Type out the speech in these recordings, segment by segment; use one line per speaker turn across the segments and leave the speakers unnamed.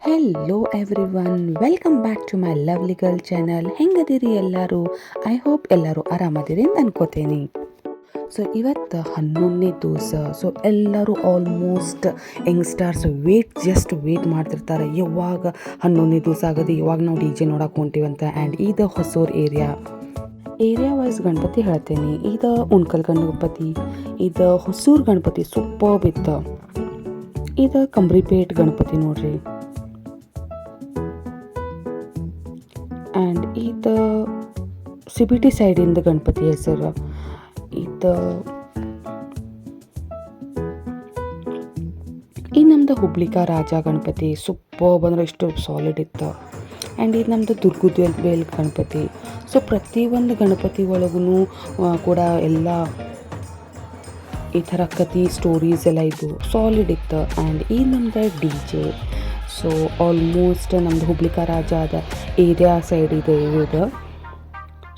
Hello everyone, welcome back to my lovely girl channel. ಹೆಂಗದಿರಿ ಎಲ್ಲರೂ? I hope ಎಲ್ಲರೂ ಆರಾಮದಿರಿ ಅಂತ ಅನ್ಕೋತೀನಿ. ಸೊ ಇವತ್ತು 11ನೇ ದಿವಸ. ಸೊ ಎಲ್ಲರೂ ಆಲ್ಮೋಸ್ಟ್ ಯಂಗ್ಸ್ಟರ್ಸ್ ಜಸ್ಟ್ ವೇಟ್ ಮಾಡ್ತಿರ್ತಾರೆ, ಯಾವಾಗ 11ನೇ ದಿವಸ ಆಗೋದು, ಯಾವಾಗ ನಾವು ಡಿ ಜೆ ನೋಡಕ್ಕೆ ಹೊಂಟಿವಂತ. ಆ್ಯಂಡ್ ಇದು ಹೊಸೂರು ಏರಿಯಾ ವೈಸ್ ಗಣಪತಿ ಹೇಳ್ತೇನೆ. ಇದು ಉಣ್ಕಲ್ ಗಣಪತಿ, ಇದು ಹೊಸೂರು ಗಣಪತಿ ಸೂಪರ್ ಇತ್ತು. ಇದು ಕಂಬ್ರಿಪೇಟ್ ಗಣಪತಿ ನೋಡ್ರಿ. ಆ್ಯಂಡ್ ಇದು CBT ಸೈಡಿಂದ ಗಣಪತಿ ಹೆಸರು. ಇದು ನಮ್ಮದು ಹುಬ್ಳಿಕ ರಾಜ ಗಣಪತಿ ಸೂಪರ್ ಬಂದ್ರೆ ಎಷ್ಟು ಸಾಲಿಡ್ ಇತ್ತು. ಆ್ಯಂಡ್ ಇದು ನಮ್ಮದು ದುರ್ಗದ ಬೇಲ್ ಗಣಪತಿ. ಸೊ ಪ್ರತಿಯೊಂದು ಗಣಪತಿ ಒಳಗೂ ಕೂಡ ಎಲ್ಲ ಈ ಥರ ಕತೆ ಸ್ಟೋರೀಸ್ ಎಲ್ಲ ಇದು ಸಾಲಿಡ್ ಇತ್ತು. ಆ್ಯಂಡ್ ಈ ನಮ್ಮದು ಡಿ ಜೆ. ಸೊ ಆಲ್ಮೋಸ್ಟ್ ನಮ್ಮದು ಹುಬ್ಳಿಕ ರಾಜದ ಏರಿಯಾ ಸೈಡ್ ಇದೆ ಇದು.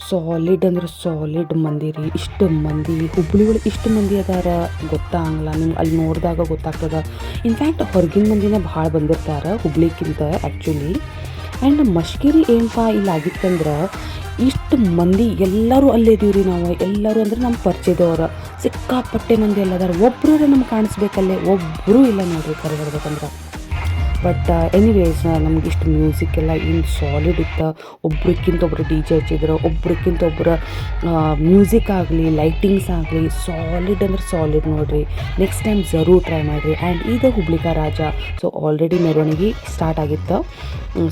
ಸಾಲಿಡ್ ಅಂದ್ರೆ ಸಾಲಿಡ್ ಮಂದಿ ರೀ. ಇಷ್ಟು ಮಂದಿ ಹುಬ್ಳಿ ಒಳಗೆ ಇಷ್ಟು ಮಂದಿ ಅದಾರ ಗೊತ್ತಾಗಲ್ಲ ನಿಮ್ಗೆ, ಅಲ್ಲಿ ನೋಡಿದಾಗ ಗೊತ್ತಾಗ್ತದೆ. ಇನ್ಫ್ಯಾಕ್ಟ್ ಹೊರಗಿನ ಮಂದಿನ ಭಾಳ ಬಂದಿರ್ತಾರೆ ಹುಬ್ಳಿಗಿಂತ ಆ್ಯಕ್ಚುಲಿ. ಆ್ಯಂಡ್ ಮಶ್ಕೇರಿ ಏನಪ್ಪ ಇಲ್ಲಿ ಆಗಿತ್ತಂದ್ರೆ, ಇಷ್ಟು ಮಂದಿ ಎಲ್ಲರೂ ಅಲ್ಲೇ ಇದೀವಿ ರೀ ನಾವು. ಎಲ್ಲರೂ ಅಂದ್ರೆ ನಮ್ಮ ಪರಿಚಯದವ್ರು ಸಿಕ್ಕಾಪಟ್ಟೆ ಮಂದಿ ಎಲ್ಲದಾರ. ಒಬ್ಬರು ನಮ್ಗೆ ಕಾಣಿಸ್ಬೇಕಲ್ಲೇ, ಒಬ್ಬರೂ ಇಲ್ಲ ನೋಡ್ರಿ ಕರೆ ಹೇಳ್ಬೇಕಂದ್ರೆ. ಬಟ್ ಎನಿವೇಸ್ ನಮ್ಗೆ ಇಷ್ಟು ಮ್ಯೂಸಿಕ್ ಎಲ್ಲ ಏನು ಸಾಲಿಡ್ ಇತ್ತು. ಒಬ್ರಿಗಿಂತ ಒಬ್ಬರು ಡಿ ಜೆ ಹಚ್ಚಿದ್ರು, ಒಬ್ರಿಗಿಂತ ಒಬ್ಬರು ಮ್ಯೂಸಿಕ್ ಆಗಲಿ ಲೈಟಿಂಗ್ಸ್ ಆಗಲಿ ಸಾಲಿಡ್ ಅಂದ್ರೆ ಸಾಲಿಡ್ ನೋಡಿರಿ. ನೆಕ್ಸ್ಟ್ ಟೈಮ್ ಜರೂರ್ ಟ್ರೈ ಮಾಡಿರಿ. ಆ್ಯಂಡ್ ಇದು ಹುಬ್ಳಿಕ ರಾಜ. ಸೊ ಆಲ್ರೆಡಿ ಮೆರವಣಿಗೆ ಸ್ಟಾರ್ಟ್ ಆಗಿತ್ತು.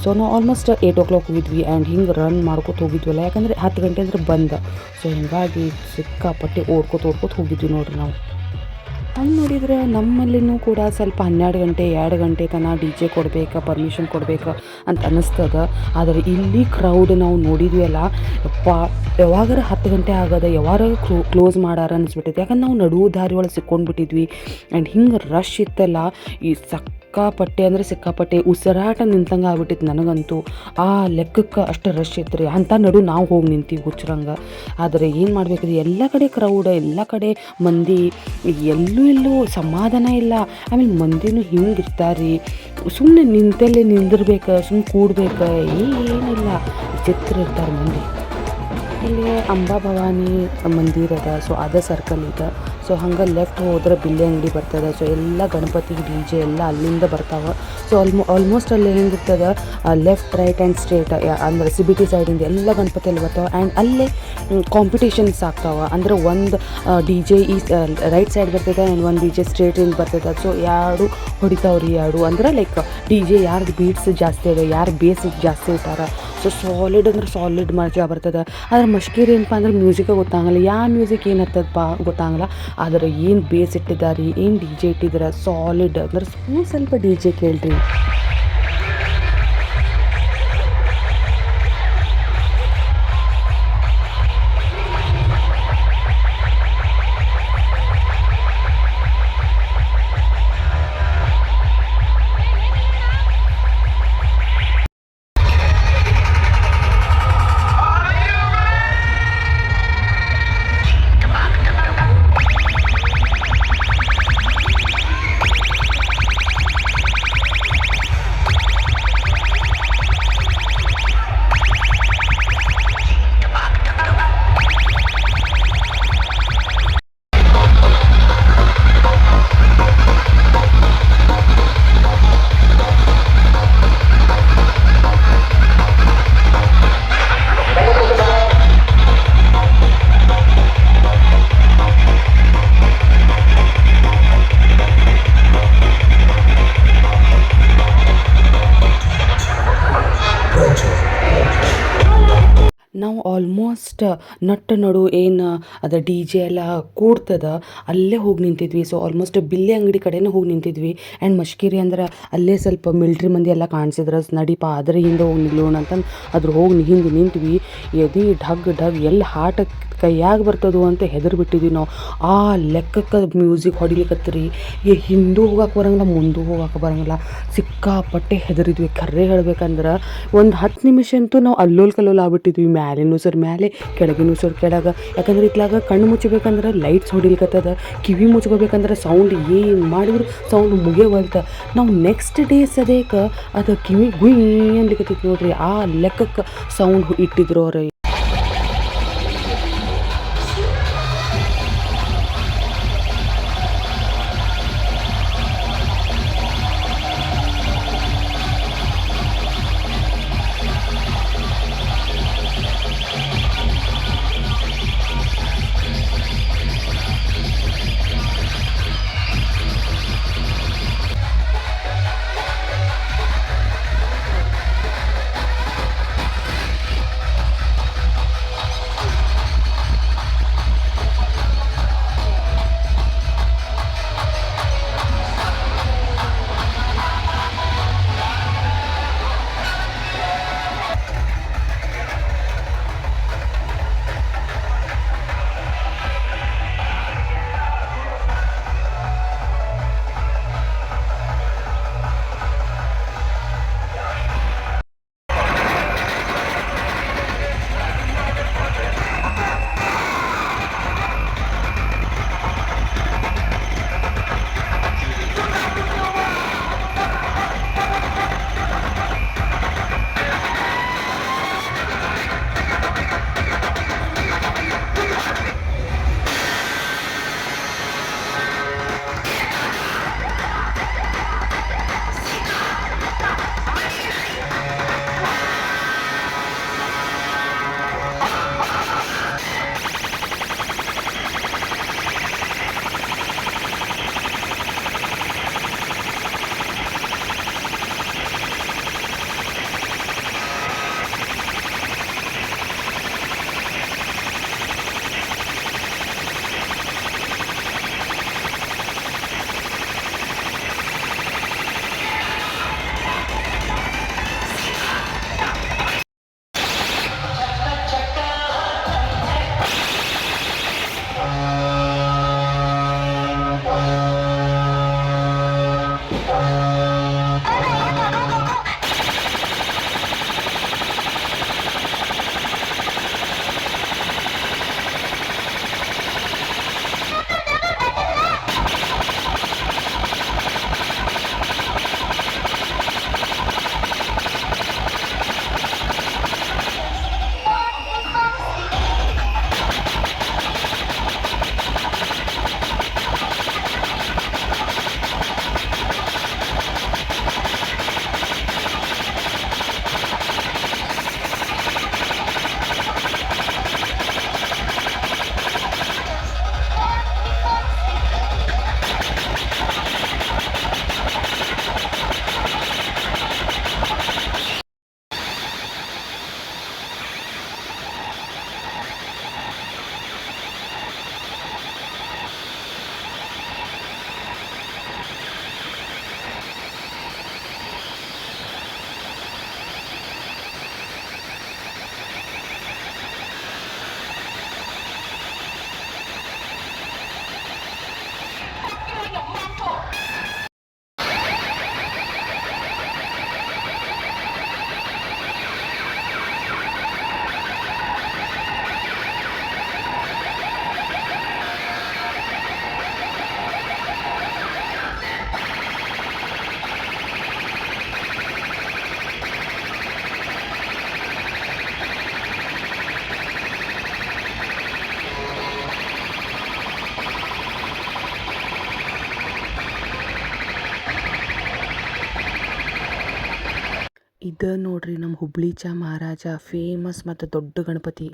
ಸೊ ನಾವು ಆಲ್ಮೋಸ್ಟ್ 8 o'clock ಹೋಗಿದ್ವಿ. ಆ್ಯಂಡ್ ಹಿಂಗೆ ರನ್ ಮಾಡ್ಕೊತ ಹೋಗಿದ್ವಲ್ಲ, ಯಾಕಂದರೆ 10 ಗಂಟೆ ಅಂದ್ರೆ ಬಂದ. ಸೊ ಹಿಂಗಾಗಿ ಸಿಕ್ಕಾಪಟ್ಟೆ ಓಡ್ಕೊತ ಹೋಗಿದ್ವಿ ನೋಡ್ರಿ ನಾವು. ಅಲ್ಲಿ ನೋಡಿದ್ರೆ ನಮ್ಮಲ್ಲಿನೂ ಕೂಡ ಸ್ವಲ್ಪ 12 ಗಂಟೆ 2 ಗಂಟೆ ತನಕ ಡಿ ಜೆ ಕೊಡಬೇಕಾ, ಪರ್ಮಿಷನ್ ಕೊಡಬೇಕಾ ಅಂತ ಅನ್ನಿಸ್ತದ. ಆದರೆ ಇಲ್ಲಿ ಕ್ರೌಡ್ ನಾವು ನೋಡಿದ್ವಿ ಅಲ್ಲ ಯಪ್ಪ, ಯಾವಾಗಾರ 10 ಗಂಟೆ ಆಗೋದ, ಯಾವಾಗ ಕ್ಲೋಸ್ ಮಾಡಾರ ಅನಿಸ್ಬಿಟ್ಟೈತಿ. ಯಾಕಂದ್ರೆ ನಾವು ನಡುವು ದಾರಿ ಒಳಗೆ ಸಿಕ್ಕೊಂಡ್ಬಿಟ್ಟಿದ್ವಿ. ಆ್ಯಂಡ್ ಹಿಂಗೆ ರಶ್ ಇತ್ತಲ್ಲ, ಈ ಸಿಕ್ಕಾಪಟ್ಟೆ ಅಂದರೆ ಸಿಕ್ಕಾಪಟ್ಟೆ ಉಸಿರಾಟ ನಿಂತಂಗೆ ಆಗ್ಬಿಟ್ಟಿತ್ತು ನನಗಂತೂ. ಆ ಲೆಕ್ಕಕ್ಕೆ ಅಷ್ಟು ರಶ್ ಇತ್ತು ರೀ. ಅಂಥ ನಡು ನಾವು ಹೋಗಿ ನಿಂತೀವಿ ಹುಚ್ಚರಂಗೆ. ಆದರೆ ಏನು ಮಾಡಬೇಕ್ರಿ, ಎಲ್ಲ ಕಡೆ ಕ್ರೌಡ್, ಎಲ್ಲ ಕಡೆ ಮಂದಿ, ಎಲ್ಲೂ ಸಮಾಧಾನ ಇಲ್ಲ. ಆಮೇಲೆ ಮಂದಿನೂ ಹಿಂಗೆ ಇರ್ತಾರೆ, ಸುಮ್ಮನೆ ನಿಂತಲ್ಲೇ ನಿಂದಿರ್ಬೇಕು, ಸುಮ್ಮನೆ ಕೂಡ್ಬೇಕು, ಏನಿಲ್ಲ ಚಿತ್ರ ಇರ್ತಾರೆ ಮಂದಿ. ಇಲ್ಲಿ ಅಂಬಾ ಭವಾನಿ ಮಂದಿರ ಅದ. ಸೊ ಅದೇ ಸರ್ಕಲ್ ಇದೆ. ಸೊ ಹಂಗೆ ಲೆಫ್ಟ್ ಹೋದ್ರೆ ಬಿಲ್ಲೆ ಅಂಗಡಿ ಬರ್ತದೆ. ಸೊ ಎಲ್ಲ ಗಣಪತಿ ಡಿ ಜೆ ಎಲ್ಲ ಅಲ್ಲಿಂದ ಬರ್ತಾವೆ. ಸೊ ಆಲ್ಮೋಸ್ಟ್ ಅಲ್ಲಿ ಹೆಂಗಿರ್ತದೆ, ಲೆಫ್ಟ್ ರೈಟ್ ಆ್ಯಂಡ್ ಸ್ಟ್ರೇಟ್ ಅಂದರೆ CBT ಸೈಡಿಂದ ಎಲ್ಲ ಗಣಪತಿ ಅಲ್ಲಿ ಬರ್ತಾವೆ. ಆ್ಯಂಡ್ ಅಲ್ಲೇ ಕಾಂಪಿಟೇಷನ್ಸ್ ಆಗ್ತಾವೆ. ಅಂದರೆ ಒಂದು ಡಿ ಜೆ ಈ ರೈಟ್ ಸೈಡ್ ಬರ್ತದೆ ಆ್ಯಂಡ್ ಒಂದು ಡಿ ಜೆ ಸ್ಟ್ರೇಟಿಂದ ಬರ್ತದೆ. ಸೊ ಎರಡು ಹೊಡಿತಾವ್ರಿ, ಎರಡು ಅಂದ್ರೆ ಲೈಕ್ ಡಿ ಜೆ ಯಾರ್ದು ಬೀಟ್ಸ್ ಜಾಸ್ತಿ ಇದೆ, ಯಾರು ಬೇಸ್ ಜಾಸ್ತಿ ಇಟ್ಟಾರ. ಸೊ ಸಾಲಿಡ್ ಅಂದ್ರೆ ಸಾಲಿಡ್ ಮಜಾ ಬರ್ತದೆ. ಆದರೆ ಮಶ್ಕೇರಿ ಏನಪ್ಪ ಅಂದ್ರೆ ಮ್ಯೂಸಿಕ್ ಗೊತ್ತಾಗಲ್ಲ, ಯಾವ ಮ್ಯೂಸಿಕ್ ಏನತ್ತದಪ್ಪ ಗೊತ್ತಾಗಲ್ಲ. ಆದರೆ ಏನು ಬೇಸ್ ಇಟ್ಟಿದ್ದಾರೆ, ಏನು ಡಿ ಜೆ ಇಟ್ಟಿದ್ದಾರೆ ಸಾಲಿಡ್ ಅಂದ್ರೆ ಸ್ವಲ್ಪ ಡಿ ಜೆ ಕೇಳ್ರಿ. ನಾವು ಆಲ್ಮೋಸ್ಟ್ ನಡು ಏನು ಅದು ಡಿ ಜೆ ಎಲ್ಲ ಕೂಡ್ತದ ಅಲ್ಲೇ ಹೋಗಿ ನಿಂತಿದ್ವಿ. ಸೊ ಆಲ್ಮೋಸ್ಟ್ ಬಿಲ್ಲೆ ಅಂಗಡಿ ಕಡೆನೇ ಹೋಗಿ ನಿಂತಿದ್ವಿ. ಆ್ಯಂಡ್ ಮಶ್ಕೇರಿ ಅಂದ್ರೆ ಅಲ್ಲೇ ಸ್ವಲ್ಪ ಮಿಲ್ಟ್ರಿ ಮಂದಿ ಎಲ್ಲ ಕಾಣಿಸಿದ್ರೆ, ನಡಿಪ ಅದ್ರ ಹಿಂದೆ ಹೋಗಿ ನಿಲ್ಲೋಣ ಅಂತಂದು ಅದ್ರ ಹೋಗಿ ಹಿಂದೆ ನಿಂತ್ವಿ. ಎದೆ ಢಗ್ ಎಲ್ಲಿ ಹಾರ್ಟ್ ಕೈಯಾಗ ಬರ್ತದೋ ಅಂತ ಹೆದರಿ ಬಿಟ್ಟಿದ್ವಿ ನಾವು. ಆ ಲೆಕ್ಕಕ್ಕೆ ಮ್ಯೂಸಿಕ್ ಹೊಡಿಲಿಕತ್ರಿ. ಹಿಂದೂ ಹೋಗಕ್ಕೆ ಬರಂಗಿಲ್ಲ, ಮುಂದೂ ಹೋಗಕ್ಕೆ ಬರಂಗಿಲ್ಲ. ಸಿಕ್ಕಾಪಟ್ಟೆ ಹೆದರಿದ್ವಿ. ಕರ್ರೆ ಹೇಳ್ಬೇಕಂದ್ರೆ ಒಂದು 10 ನಿಮಿಷ ಅಂತೂ ನಾವು ಅಲ್ಲೋಲ್ ಕಲ್ಲೋಲ್ ಆಗ್ಬಿಟ್ಟಿದ್ವಿ. ಮ್ಯಾಲಿನೂ ಸರ್ ಮ್ಯಾಲೆ, ಕೆಳಗಿನೂ ಸರ್ ಕೆಳಗೆ. ಯಾಕಂದ್ರೆ ಇತ್ಲಾಗ ಕಣ್ಣು ಮುಚ್ಚಬೇಕಂದ್ರೆ ಲೈಟ್ಸ್ ಹೊಡಿಲಿಕತ್ತದ, ಕಿವಿ ಮುಚ್ಕೋಬೇಕಂದ್ರೆ ಸೌಂಡ್ ಏನು ಮಾಡಿದ್ರು ಸೌಂಡ್ ಮುಗಿಯವಲ್ತ. ನಾವು ನೆಕ್ಸ್ಟ್ ಡೇ ಸದೇಕ ಅದು ಕಿವಿ ಗುಯ್ ಅನ್ಲಿಕತ್ತಿತ್ತು ನೋಡ್ರಿ. ಆ ಲೆಕ್ಕಕ್ಕೆ ಸೌಂಡ್ ಇಟ್ಟಿದ್ರು ಅವ್ರು. ಇದು ನೋಡ್ರಿ ನಮ್ಮ ಹುಬ್ಳಿ ಚಾ ಮಹಾರಾಜ ಫೇಮಸ್ ಮತ್ತು ದೊಡ್ಡ ಗಣಪತಿ.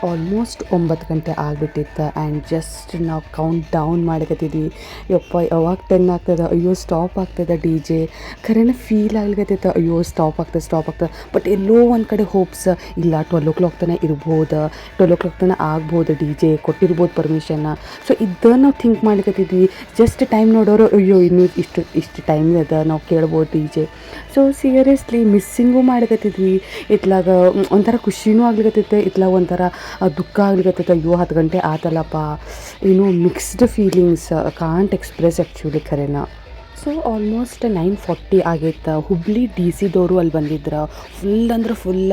ಆಲ್ಮೋಸ್ಟ್ 9 ಗಂಟೆ ಆಗಿಬಿಟ್ಟಿತ್ತು ಆ್ಯಂಡ್ ಜಸ್ಟ್ ನಾವು ಕೌಂಟ್ ಡೌನ್ ಮಾಡಕತ್ತಿದ್ವಿ. ಯಪ್ಪ ಯಾವಾಗ 10 ಆಗ್ತದೆ, ಅಯ್ಯೋ ಸ್ಟಾಪ್ ಆಗ್ತದೆ ಡಿ ಜೆ. ಖರೇನ ಫೀಲ್ ಆಗ್ಲಿಕತ್ತೈತೆ, ಅಯ್ಯೋ ಸ್ಟಾಪ್ ಆಗ್ತದೆ. ಬಟ್ ಎಲ್ಲೋ ಒಂದು ಕಡೆ ಹೋಪ್ಸ್, ಇಲ್ಲ 12 o'clock ತನಕ ಇರ್ಬೋದು, 12 o'clock ತನಕ ಆಗ್ಬೋದು, ಡಿ ಜೆ ಕೊಟ್ಟಿರ್ಬೋದು ಪರ್ಮಿಷನ್ನ. ಸೊ ಇದನ್ನು ನಾವು ಥಿಂಕ್ ಮಾಡ್ಲಿಕತ್ತಿದ್ವಿ. ಜಸ್ಟ್ ಟೈಮ್ ನೋಡೋರು, ಅಯ್ಯೋ ಇನ್ನೂ ಇಷ್ಟು ಟೈಮ್ ಅದ, ನಾವು ಕೇಳ್ಬೋದು ಡಿ ಜೆ. ಸೊ ಸೀರಿಯಸ್ಲಿ ಮಿಸ್ಸಿಂಗು ಮಾಡ್ಲಿಕತ್ತಿದ್ವಿ. ಇತ್ಲಾಗ ಒಂಥರ ಖುಷಿನೂ ಆಗ್ಲಿಕತ್ತೈತೆ, ಇತ್ಲಾಗ ಒಂಥರ ದುಃಖ ಆಗ್ಲಿಕತ್ತೈತೆ, ಅಯ್ಯೋ 10 ಗಂಟೆ ಆತಲ್ಲಪ್ಪ. Mixed feelings, can't express actually ಖರೇನ. ಸೊ ಆಲ್ಮೋಸ್ಟ್ 9:40 ಆಗೈತೆ. ಹುಬ್ಳಿ ಡಿ ಸಿದವರು ಅಲ್ಲಿ ಬಂದಿದ್ರು. ಫುಲ್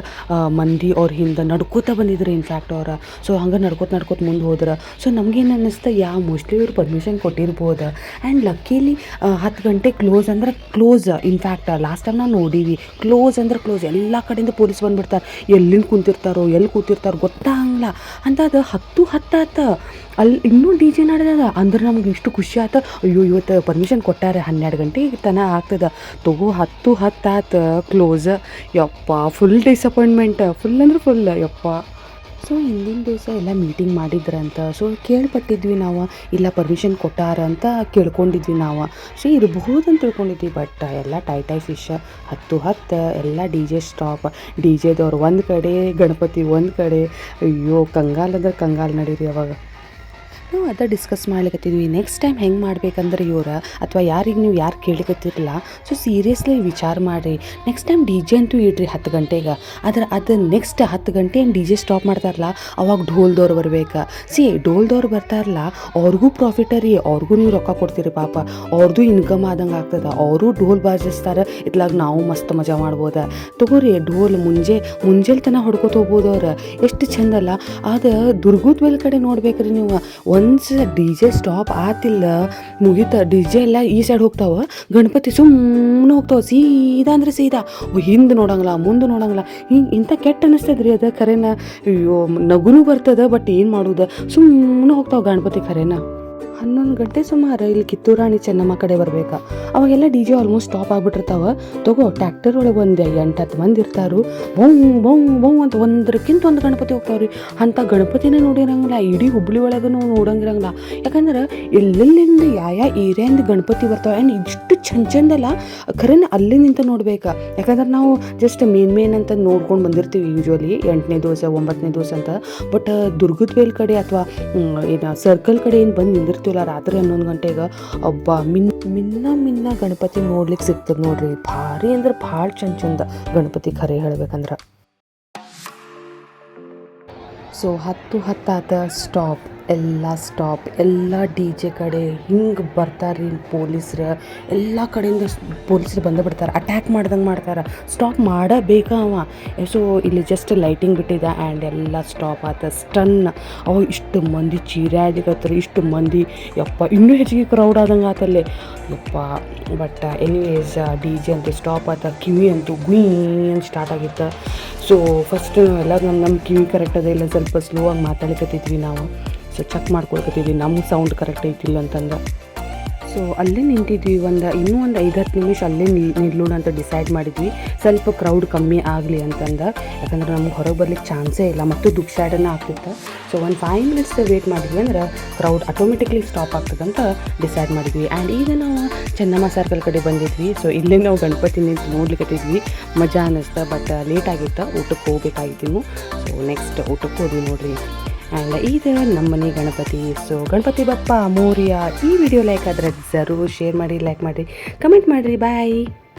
ಮಂದಿ ಅವ್ರ ಹಿಂದೆ ನಡ್ಕೋತ ಬಂದಿದ್ರು ಇನ್ಫ್ಯಾಕ್ಟ್ ಅವ್ರು. ಸೊ ಹಂಗೆ ನಡ್ಕೋತ ಮುಂದೆ ಹೋದ್ರೆ. ಸೊ ನಮಗೇನು ಅನ್ನಿಸ್ತು, ಮೋಸ್ಟ್ಲಿ ಇವ್ರು ಪರ್ಮಿಷನ್ ಕೊಟ್ಟಿರ್ಬೋದು. ಆ್ಯಂಡ್ ಲಕ್ಕೀಲಿ 10 ಗಂಟೆ ಕ್ಲೋಸ್ ಇನ್ಫ್ಯಾಕ್ಟ್ ಲಾಸ್ಟ್ ಟೈಮ್ ನಾವು ನೋಡೀವಿ. ಕ್ಲೋಸ್ ಎಲ್ಲ ಕಡೆಯಿಂದ ಪೊಲೀಸ್ ಬಂದುಬಿಡ್ತಾರೆ. ಎಲ್ಲಿ ಕೂತಿರ್ತಾರೋ ಗೊತ್ತಾಗಲ್ಲ ಅಂತ. ಅದು 10 ಆತ ಅಲ್ಲಿ ಇನ್ನೂ ಡಿ ಜೆ ನಡೆದ. ಅಂದ್ರೆ ನಮ್ಗೆ ಇಷ್ಟು ಖುಷಿ ಆಯ್ತು, ಅಯ್ಯೋ ಇವತ್ತು ಪರ್ಮಿಷನ್ ಕೊಟ್ಟಾರೆ 12 ಗಂಟೆಗೆ ತನಕ ಆಗ್ತದೆ, ತಗೋ 10 ಆತ ಕ್ಲೋಸ್. ಯಪ್ಪ ಫುಲ್ ಡಿಸಪಾಯಿಂಟ್ಮೆಂಟ್, ಫುಲ್ ಯಪ್ಪ. ಸೊ ಹಿಂದಿನ ದಿವಸ ಎಲ್ಲ ಮೀಟಿಂಗ್ ಮಾಡಿದ್ರಂತ. ಸೊ ಕೇಳ್ಪಟ್ಟಿದ್ವಿ ನಾವು, ಇಲ್ಲ ಪರ್ಮಿಷನ್ ಕೊಟ್ಟಾರ ಅಂತ ಕೇಳ್ಕೊಂಡಿದ್ವಿ ನಾವು. ಸೊ ಇರಬಹುದು ಅಂತ ತಿಳ್ಕೊಂಡಿದ್ವಿ. ಬಟ್ ಎಲ್ಲ ಟೈ ಫಿಶ್ 10 ಎಲ್ಲ ಡಿ ಜೆ ಸ್ಟಾಪ್. ಡಿ ಜೆದವ್ರು ಒಂದು ಕಡೆ, ಗಣಪತಿ ಒಂದು ಕಡೆ. ಅಯ್ಯೋ ಕಂಗಾಲ್ ನಡೀರಿ ಅವಾಗ. ನಾವು ಅದ ಡಿಸ್ಕಸ್ ಮಾಡ್ಲಿಕತ್ತಿದ್ವಿ, ನೆಕ್ಸ್ಟ್ ಟೈಮ್ ಹೆಂಗೆ ಮಾಡ್ಬೇಕಂದ್ರೆ ಅಥವಾ ನೀವು ಯಾರು ಕೇಳಿಕತ್ತಿರಲ್ಲ, ಸೊ ಸೀರಿಯಸ್ಲಿ ವಿಚಾರ ಮಾಡಿರಿ. ನೆಕ್ಸ್ಟ್ ಟೈಮ್ ಡಿ ಜೆ ಅಂತೂ ಇಡ್ರಿ 10 ಗಂಟೆಗೆ. ಅದು ನೆಕ್ಸ್ಟ್ 10 ಗಂಟೆ ಏನು ಡಿ ಜೆ ಸ್ಟಾಪ್ ಮಾಡ್ತಾರಲ್ಲ, ಅವಾಗ ಢೋಲ್ದವ್ರು ಬರ್ಬೇಕು. ಢೋಲ್ದವ್ರು ಬರ್ತಾರಲ್ಲ, ಅವ್ರಿಗೂ ಪ್ರಾಫಿಟ ರೀ, ಅವ್ರಿಗೂ ನೀವು ರೊಕ್ಕ ಕೊಡ್ತೀರಿ ಪಾಪ, ಅವ್ರದ್ದು ಇನ್ಕಮ್ ಆದಂಗೆ ಆಗ್ತದೆ. ಅವರು ಢೋಲ್ ಬಾಜಿಸ್ತಾರೆ, ಇತ್ಲಾಗ ನಾವು ಮಸ್ತ್ ಮಜಾ ಮಾಡ್ಬೋದು. ತಗೋರಿ ಢೋಲ್ ಮುಂಜಾನೆ ತನಕ ಹೊಡ್ಕೊತ ಹೋಗ್ಬೋದು ಅವ್ರು. ಎಷ್ಟು ಚಂದಲ್ಲ ಅದು. ದುರ್ಗದ ಬೆಲ್ ಕಡೆ ನೋಡ್ಬೇಕ್ರಿ ನೀವು. ಒನ್ಸ್ ಡಿ ಜೆ ಸ್ಟಾಪ್ ಆತಿಲ್ಲ, ಮುಗೀತ. ಡಿ ಜೆ ಎಲ್ಲ ಈ ಸೈಡ್ ಹೋಗ್ತಾವ, ಗಣಪತಿ ಸುಮ್ಮನೆ ಹೋಗ್ತಾವ ಸೀದಾ. ಹಿಂದೆ ನೋಡಂಗಿಲ್ಲ, ಮುಂದೆ ನೋಡಂಗಿಲ್ಲ. ಇಂಥ ಕೆಟ್ಟ ಅನ್ನಿಸ್ತದ್ರಿ ಅದು ಖರೇನ. ಅಯ್ಯೋ ನಗುನೂ ಬರ್ತದ, ಬಟ್ ಏನು ಮಾಡೋದು, ಸುಮ್ಮನೆ ಹೋಗ್ತಾವ ಗಣಪತಿ ಖರೇನ. 11 ಗಂಟೆ ಸುಮಾರು ಇಲ್ಲಿ ಕಿತ್ತೂರು ರಾಣಿ ಚೆನ್ನಮ್ಮ ಕಡೆ ಬರ್ಬೇಕಾ. ಅವಾಗೆಲ್ಲ ಡಿ ಜೆ ಆಲ್ಮೋಸ್ಟ್ ಸ್ಟಾಪ್ ಆಗ್ಬಿಟ್ಟಿರ್ತಾವ. ತಗೋ ಟ್ಯಾಕ್ಟರ್ ಒಳಗೆ ಒಂದು 8-10 ಮಂದಿ ಇರ್ತಾರು. ಬೌ ಅಂತ ಒಂದಕ್ಕಿಂತ ಒಂದು ಗಣಪತಿ ಹೋಗ್ತಾವ್ರಿ. ಅಂಥ ಗಣಪತಿನೇ ನೋಡಿರಂಗಿಲ್ಲ, ಇಡೀ ಹುಬ್ಳಿ ಒಳಗೂ ನೋಡಂಗಿರಂಗಿಲ್ಲ. ಯಾಕಂದ್ರೆ ಎಲ್ಲೆಲ್ಲಿಂದ ಯಾವ ಏರಿಯಿಂದ ಗಣಪತಿ ಬರ್ತಾವೆ. ಆ್ಯಂಡ್ ಇಷ್ಟು ಚಂದಲ್ಲ ಖರೇನ ಅಲ್ಲೇ ನಿಂತ ನೋಡ್ಬೇಕಾ. ಯಾಕಂದ್ರೆ ನಾವು ಜಸ್ಟ್ ಮೇನ್ ಅಂತ ನೋಡ್ಕೊಂಡು ಬಂದಿರ್ತೀವಿ ಯೂಶ್ವಲಿ 8ನೇ ದಿವಸ 9ನೇ ದಿವಸ ಅಂತ. ಬಟ್ ದುರ್ಗದ ಬೇಲ್ ಕಡೆ ಅಥವಾ ಸರ್ಕಲ್ ಕಡೆ ಏನು ಬಂದು ನಿಂದಿರ್ತೀವಲ್ಲ ರಾತ್ರಿ 11 ಗಂಟೆಗೆ, ಮಿನ್ನ ಗಣಪತಿ ನೋಡ್ಲಿಕ್ಕೆ ಸಿಗ್ತದೆ ನೋಡ್ರಿ. ಭಾರಿ ಅಂದ್ರೆ ಭಾಳ ಚಂದ ಗಣಪತಿ ಖರೆ ಹೇಳ್ಬೇಕಂದ್ರೆ. ಸೊ 10 ಆತ ಸ್ಟಾಪ್, ಎಲ್ಲ ಡಿ ಜೆ ಕಡೆ ಹಿಂಗೆ ಬರ್ತಾರೆ ಪೊಲೀಸ್ರು. ಎಲ್ಲ ಕಡೆಯಿಂದ ಪೊಲೀಸ್ರು ಬಿಡ್ತಾರೆ, ಅಟ್ಯಾಕ್ ಮಾಡ್ದಂಗೆ ಮಾಡ್ತಾರೆ. ಸ್ಟಾಪ್ ಮಾಡಬೇಕ ಅವ. ಸೊ ಇಲ್ಲಿ ಜಸ್ಟ್ ಲೈಟಿಂಗ್ ಬಿಟ್ಟಿದ್ದ ಆ್ಯಂಡ್ ಎಲ್ಲ ಸ್ಟಾಪ್ ಆತ. ಸ್ಟನ್ ಅವ. ಇಷ್ಟು ಮಂದಿ ಚೀರಾಡ್ಲಿಕತ್ತಾರೆ, ಇಷ್ಟು ಮಂದಿ. ಯಪ್ಪ ಇನ್ನೂ ಹೆಚ್ಚಿಗೆ ಕ್ರೌಡ್ ಆದಂಗೆ ಆತಲ್ಲೇ ಯಪ್ಪ. ಬಟ್ ಎನಿವೇಸ್ ಡಿ ಜೆ ಅಂತೂ ಸ್ಟಾಪ್ ಆತ. ಕಿವಿ ಅಂತೂ ಗುಯ್ ಅಂತ ಸ್ಟಾರ್ಟ್ ಆಗಿತ್ತು. ಸೊ ಫಸ್ಟ್ ಎಲ್ಲ ನಮ್ಮ ಕಿವಿ ಕರೆಕ್ಟ್ ಅದ ಇಲ್ಲ, ಸ್ವಲ್ಪ ಸ್ಲೋ ಆಗಿ ಮಾತಾಡ್ಲಿಕತ್ತಿದ್ವಿ ನಾವು. ಸೊ ಚೆಕ್ ಮಾಡ್ಕೊಳ್ಕತ್ತಿದ್ವಿ ನಮ್ಮ ಸೌಂಡ್ ಕರೆಕ್ಟ್ ಐತಿಲ್ಲ ಅಂತಂದು. ಸೊ ಅಲ್ಲೇ ನಿಂತಿದ್ವಿ. ಇನ್ನೂ ಒಂದು 5-10 ನಿಮಿಷ ಅಲ್ಲೇ ನಿಲ್ಲೋಣ ಅಂತ ಡಿಸೈಡ್ ಮಾಡಿದ್ವಿ, ಸ್ವಲ್ಪ ಕ್ರೌಡ್ ಕಮ್ಮಿ ಆಗಲಿ ಅಂತಂದು. ಯಾಕಂದ್ರೆ ನಮ್ಗೆ ಹೊರಗೆ ಬರ್ಲಿಕ್ಕೆ ಚಾನ್ಸೇ ಇಲ್ಲ, ಮತ್ತು ದುಃಖ ಆಗ್ತಿತ್ತು. ಸೊ ಒಂದು 5 minutes ವೇಟ್ ಮಾಡಿದ್ವಿ ಅಂದ್ರೆ ಕ್ರೌಡ್ ಆಟೋಮೆಟಿಕ್ಲಿ ಸ್ಟಾಪ್ ಆಗ್ತದಂತ ಡಿಸೈಡ್ ಮಾಡಿದ್ವಿ. ಆ್ಯಂಡ್ ಈಗ ನಾವು ಚೆನ್ನಮ್ಮ ಸರ್ಕಲ್ ಕಡೆ ಬಂದಿದ್ವಿ. ಸೊ ಇಲ್ಲೇ ನಾವು ಗಣಪತಿ ನಿಂತು ನೋಡ್ಲಿಕ್ಕತ್ತಿದ್ವಿ, ಮಜಾ ಅನ್ನಿಸ್ತಾ. ಬಟ್ ಲೇಟ್ ಆಗಿತ್ತು, ಊಟಕ್ಕೆ ಹೋಗ್ಬೇಕಾಗಿತ್ತು. ಸೊ ನೆಕ್ಸ್ಟ್ ಊಟಕ್ಕೆ ಹೋದ್ವಿ ನೋಡ್ರಿ. ಆ್ಯಂಡ್ ಇದು ನಮ್ಮನೆ ಗಣಪತಿ. ಸೊ ಗಣಪತಿ ಬಪ್ಪ ಮೋರಿಯ. ಈ ವಿಡಿಯೋ ಲೈಕ್ ಆದರೆ ಜರೂರ್ ಶೇರ್ ಮಾಡಿ, ಲೈಕ್ ಮಾಡಿರಿ, ಕಮೆಂಟ್ ಮಾಡಿರಿ. ಬಾಯ್.